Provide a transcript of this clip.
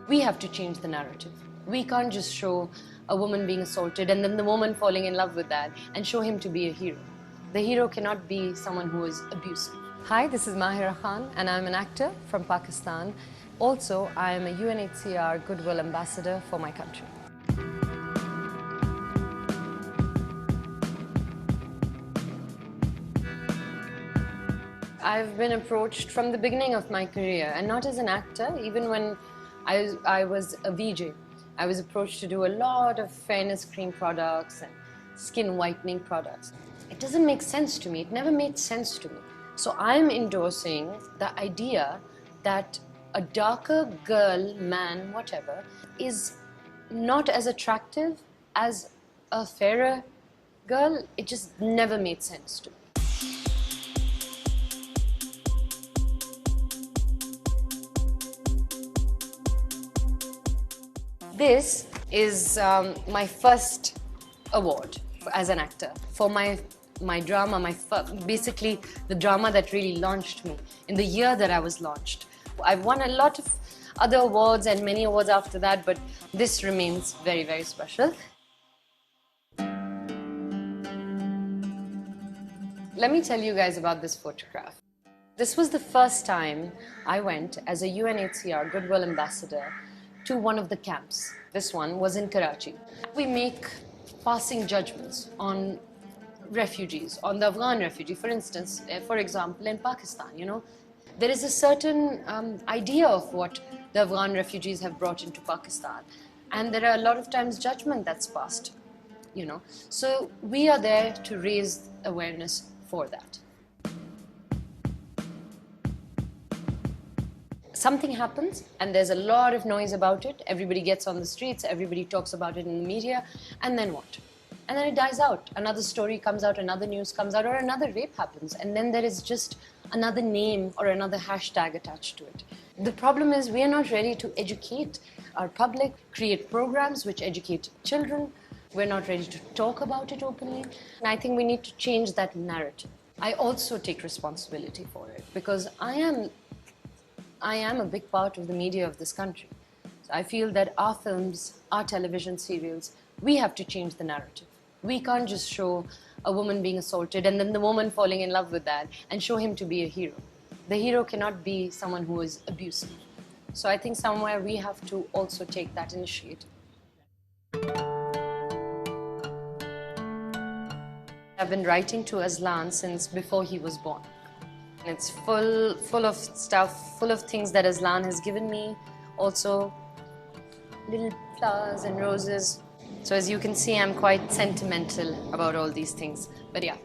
We have to change the narrative. We can't just show a woman being assaulted and then the woman falling in love with that and show him to be a hero. The hero cannot be someone who is abusive. Hi, this is Mahira Khan and I'm an actor from Pakistan. Also, I am a UNHCR Goodwill Ambassador for my country. I've been approached from the beginning of my career, and not as an actor, even when I was a VJ. I was approached to do a lot of fairness cream products and skin whitening products. It doesn't make sense to me. It never made sense to me. So I'm endorsing the idea that a darker girl, man, whatever, is not as attractive as a fairer girl. It just never made sense to me. This is my first award as an actor for my drama, basically the drama that really launched me in the year that I was launched. I've won a lot of other awards and many awards after that, but this remains very, very special. Let me tell you guys about this photograph. This was the first time I went as a UNHCR Goodwill Ambassador to one of the camps. This one was in Karachi. We make passing judgments on refugees, on the Afghan refugee, for instance, for example, in Pakistan, you know. There is a certain idea of what the Afghan refugees have brought into Pakistan, and there are a lot of times judgment that's passed, you know. So we are there to raise awareness for that. Something happens and there's a lot of noise about it. Everybody gets on the streets, everybody talks about it in the media, and then what? And then it dies out. Another story comes out, another news comes out, or another rape happens, and then there is just another name or another hashtag attached to it. The problem is we are not ready to educate our public, create programs which educate children. We're not ready to talk about it openly. And I think we need to change that narrative. I also take responsibility for it because I am a big part of the media of this country. So I feel that our films, our television serials, we have to change the narrative. We can't just show a woman being assaulted and then the woman falling in love with that and show him to be a hero. The hero cannot be someone who is abusive. So I think somewhere we have to also take that initiative. I've been writing to Aslan since before he was born. It's full of stuff, full of things that Aslan has given me. Also, little flowers and roses. So as you can see, I'm quite sentimental about all these things. But yeah.